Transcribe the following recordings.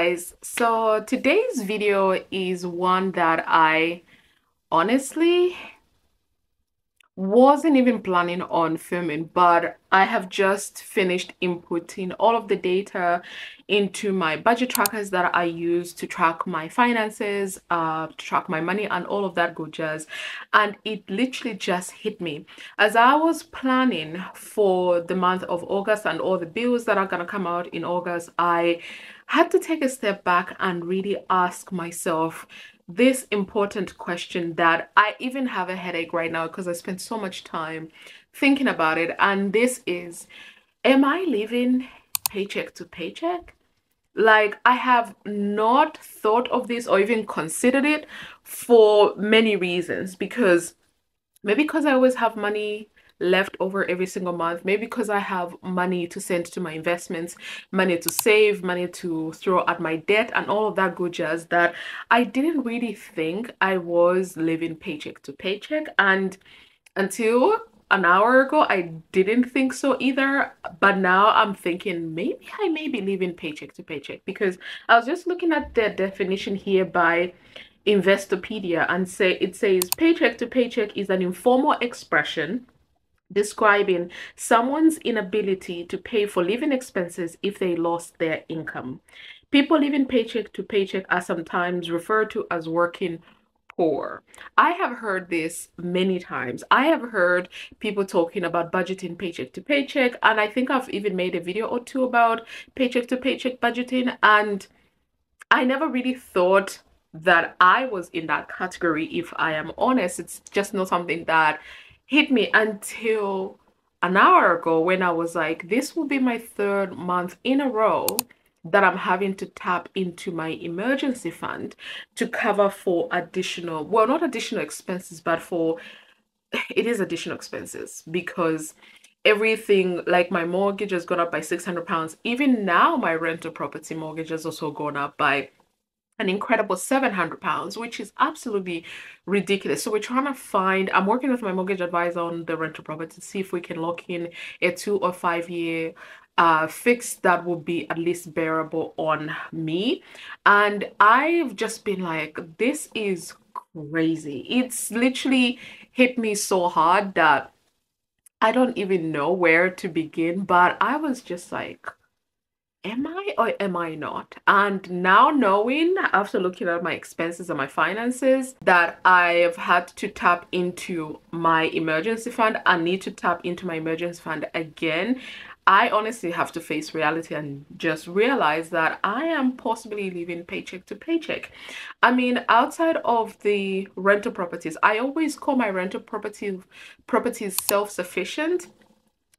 guys, so today's video is one that I honestly wasn't even planning on filming, but I have just finished inputting all of the data into my budget trackers that I use to track my finances, to track my money and all of that good jazz. And it literally just hit me as I was planning for the month of August and all the bills that are gonna come out in August. I had to take a step back and really ask myself this important question that I even have a headache right now because I spent so much time thinking about it. And this is, am I living paycheck to paycheck? Like, I have not thought of this or even considered it for many reasons, because maybe because I always have money left over every single month, maybe because I have money to send to my investments, money to save, money to throw at my debt and all of that good jazz, that I didn't really think I was living paycheck to paycheck. And until an hour ago, I didn't think so either. But now I'm thinking maybe I may be living paycheck to paycheck, because I was just looking at the definition here by Investopedia, and it says paycheck to paycheck is an informal expression describing someone's inability to pay for living expenses if they lost their income. People living paycheck to paycheck are sometimes referred to as working poor. I have heard this many times. I have heard people talking about budgeting paycheck to paycheck, and I think I've even made a video or two about paycheck to paycheck budgeting, and I never really thought that I was in that category, if I am honest. It's just not something that hit me until an hour ago, when I was like, this will be my third month in a row that I'm having to tap into my emergency fund to cover for additional, well, not additional expenses, but for, it is additional expenses, because everything, like my mortgage has gone up by £600. Even now, my rental property mortgage has also gone up by an incredible £700, which is absolutely ridiculous. So we're trying to find, I'm working with my mortgage advisor on the rental property to see if we can lock in a 2 or 5 year fix that will be at least bearable on me. And I've just been like, this is crazy. It's literally hit me so hard that I don't even know where to begin. But I was just like, am I or am I not? And now knowing, after looking at my expenses and my finances, that I have had to tap into my emergency fund, I need to tap into my emergency fund again. I honestly have to face reality and just realize that I am possibly living paycheck to paycheck. I mean, outside of the rental properties, I always call my rental properties self-sufficient,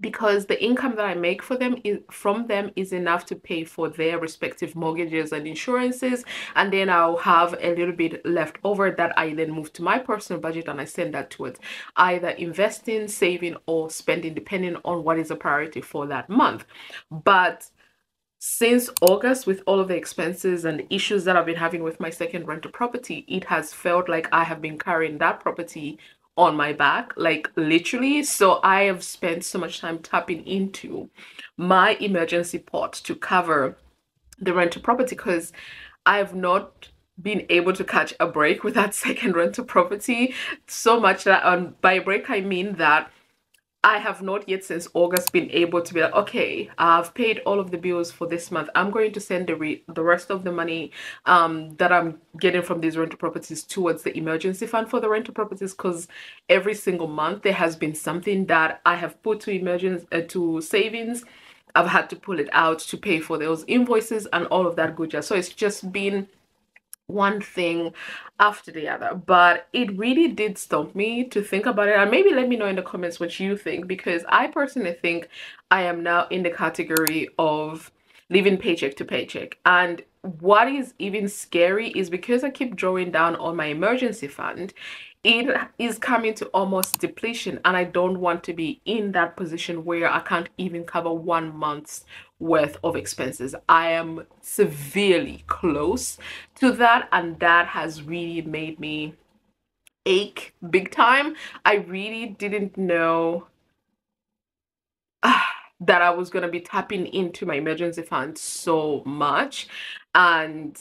because the income that I make from them is enough to pay for their respective mortgages and insurances, and then I'll have a little bit left over that I then move to my personal budget, and I send that towards either investing, saving, or spending, depending on what is a priority for that month. But since August, with all of the expenses and issues that I've been having with my second rental property, it has felt like I have been carrying that property on my back, like literally. So I have spent so much time tapping into my emergency pot to cover the rental property, because I have not been able to catch a break with that second rental property, so much that, by break I mean that I have not yet since August been able to be like, okay, I've paid all of the bills for this month. I'm going to send the rest of the money that I'm getting from these rental properties towards the emergency fund for the rental properties, because every single month there has been something that I have put to to savings. I've had to pull it out to pay for those invoices and all of that good jazz. So it's just been one thing after the other. But it really did stump me to think about it, and maybe let me know in the comments what you think, because I personally think I am now in the category of living paycheck to paycheck. And what is even scary is, because I keep drawing down on my emergency fund, it is coming to almost depletion, and I don't want to be in that position where I can't even cover 1 month's worth of expenses. I am severely close to that, and that has really made me ache big time. I really didn't know that I was going to be tapping into my emergency fund so much. And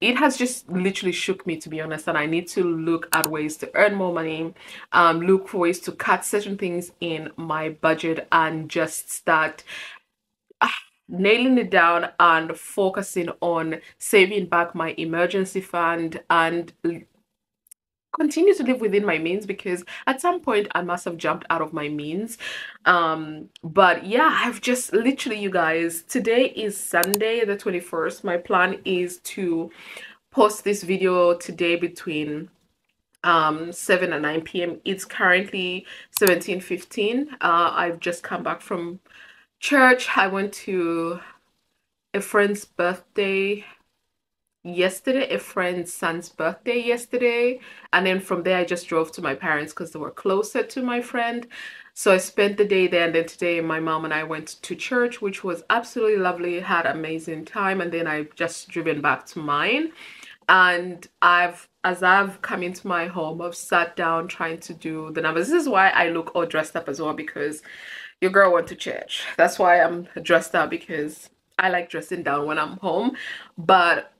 it has just literally shook me, to be honest, and I need to look at ways to earn more money, look for ways to cut certain things in my budget, and just start nailing it down and focusing on saving back my emergency fund and continue to live within my means, because at some point I must have jumped out of my means. But yeah, I've just literally, you guys, today is Sunday the 21st. My plan is to post this video today between 7 and 9 p.m. It's currently 17:15. I've just come back from church. I went to a friend's birthday yesterday, a friend's son's birthday yesterday, and then from there I just drove to my parents because they were closer to my friend. So I spent the day there, and then today my mom and I went to church, which was absolutely lovely, had amazing time, and then I just driven back to mine. And as I've come into my home, I've sat down trying to do the numbers. This is why I look all dressed up as well, because your girl went to church. That's why I'm dressed up, because I like dressing down when I'm home. But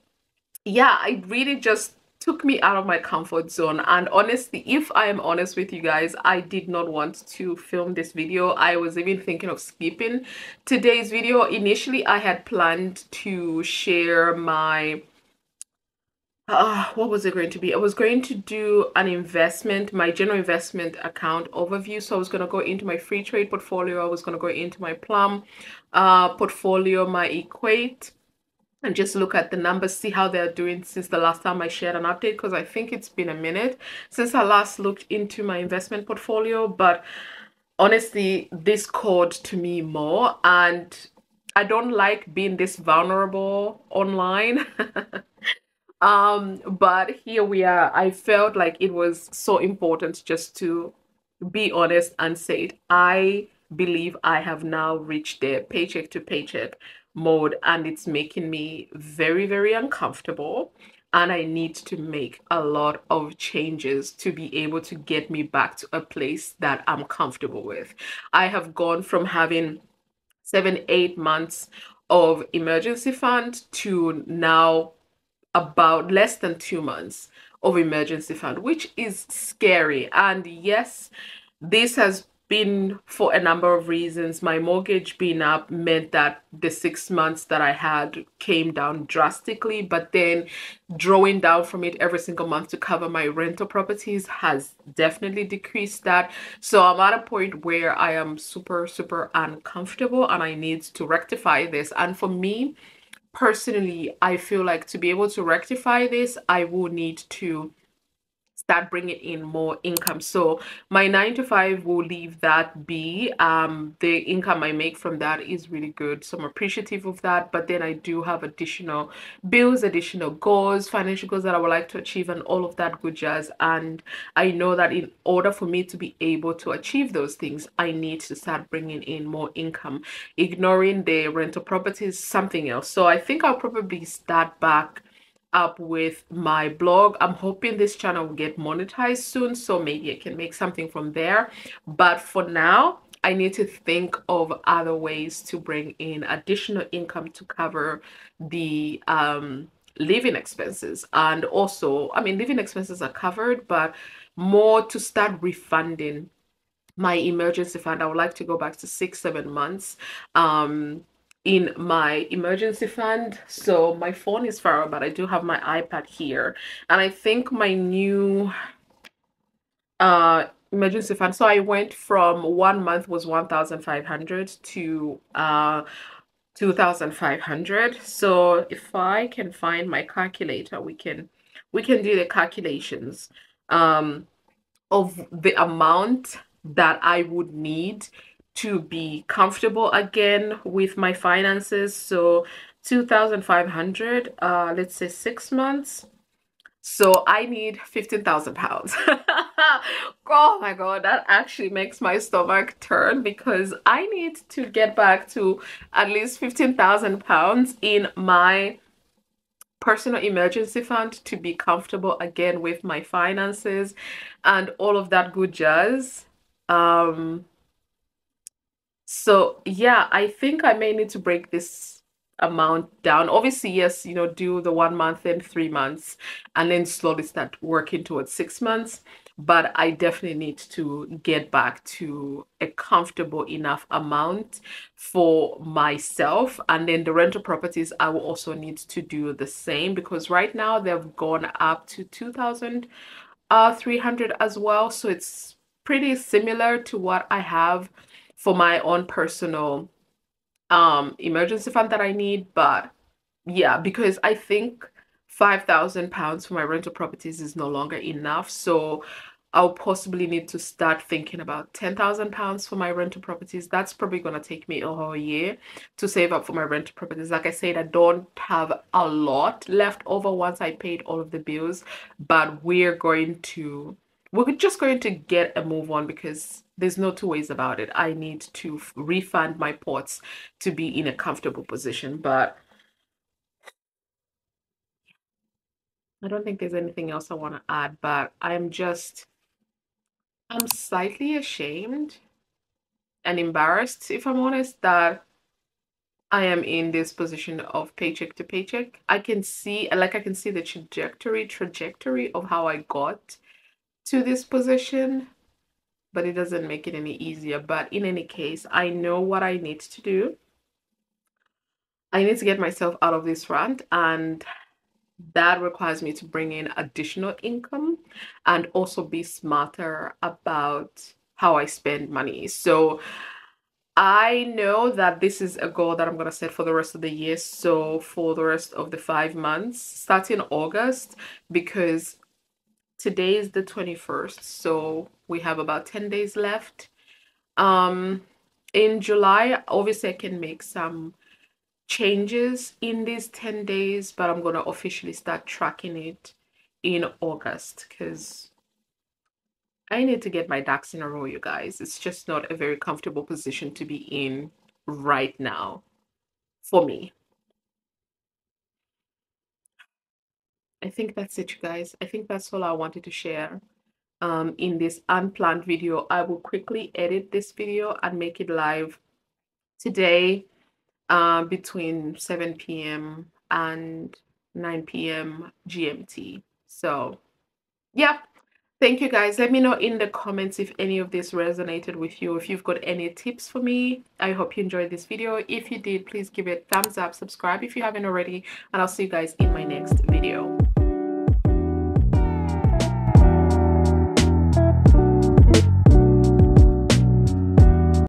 yeah, I really just took me out of my comfort zone. And honestly, if I am honest with you guys, I did not want to film this video. I was even thinking of skipping today's video. Initially, I had planned to share my what was it going to be? I was going to do an investment, my general investment account overview. So I was going to go into my free trade portfolio. I was going to go into my Plum portfolio, my Equate, and just look at the numbers, see how they're doing since the last time I shared an update, because I think it's been a minute since I last looked into my investment portfolio. But honestly, this called to me more, and I don't like being this vulnerable online. But here we are. I felt like it was so important just to be honest and say it. I believe I have now reached the paycheck to paycheck mode, and it's making me very, very uncomfortable. And I need to make a lot of changes to be able to get me back to a place that I'm comfortable with. I have gone from having 7, 8 months of emergency fund to now about less than 2 months of emergency fund, which is scary. And yes, this has been for a number of reasons. My mortgage being up meant that the 6 months that I had came down drastically, but then drawing down from it every single month to cover my rental properties has definitely decreased that. So I'm at a point where I am super, super uncomfortable, and I need to rectify this. And for me, personally, I feel like to be able to rectify this, I will need to start bringing in more income. So my 9 to 5 will leave that be. The income I make from that is really good, so I'm appreciative of that. But then I do have additional bills, additional goals, financial goals that I would like to achieve, and all of that good jazz. And I know that in order for me to be able to achieve those things, I need to start bringing in more income. Ignoring the rental property is something else. So I think I'll probably start back up with my blog. I'm hoping this channel will get monetized soon, so maybe I can make something from there. But for now, I need to think of other ways to bring in additional income to cover the living expenses. And also, I mean, living expenses are covered, but more to start refunding my emergency fund. I would like to go back to 6, 7 months in my emergency fund. So my phone is far, but I do have my iPad here, and I think my new emergency fund, so I went from 1 month was 1,500 to 2,500. So if I can find my calculator, we can do the calculations of the amount that I would need to be comfortable again with my finances. So 2,500, let's say 6 months. So I need 15,000 pounds. Oh my God, that actually makes my stomach turn, because I need to get back to at least 15,000 pounds in my personal emergency fund to be comfortable again with my finances and all of that good jazz. So yeah, I think I may need to break this amount down. Obviously, yes, do the 1 month and 3 months, and then slowly start working towards 6 months. But I definitely need to get back to a comfortable enough amount for myself. And then the rental properties, I will also need to do the same because right now they've gone up to 2,300 as well. So it's pretty similar to what I have for my own personal emergency fund that I need. But yeah, because I think £5,000 for my rental properties is no longer enough. So I'll possibly need to start thinking about £10,000 for my rental properties. That's probably going to take me a whole year to save up for my rental properties. Like I said, I don't have a lot left over once I paid all of the bills, but we're just going to get a move on because there's no two ways about it. I need to refund my pots to be in a comfortable position. But I don't think there's anything else I want to add, but I'm slightly ashamed and embarrassed, if I'm honest, that I am in this position of paycheck to paycheck. I can see the trajectory of how I got to this position, but it doesn't make it any easier. But in any case, I know what I need to do. I need to get myself out of this rant, and that requires me to bring in additional income and also be smarter about how I spend money. So I know that this is a goal that I'm going to set for the rest of the year. So for the rest of the 5 months, starting August, because today is the 21st. So we have about 10 days left. Um, in July, obviously I can make some changes in these 10 days, but I'm going to officially start tracking it in August because I need to get my ducks in a row, you guys. It's just not a very comfortable position to be in right now for me. I think that's it, you guys. I think that's all I wanted to share in this unplanned video. I will quickly edit this video and make it live today between 7 p.m. and 9 p.m. GMT. So yeah, thank you guys. Let me know in the comments if any of this resonated with you. If you've got any tips for me, I hope you enjoyed this video. If you did, please give it a thumbs up, subscribe if you haven't already, and I'll see you guys in my next video.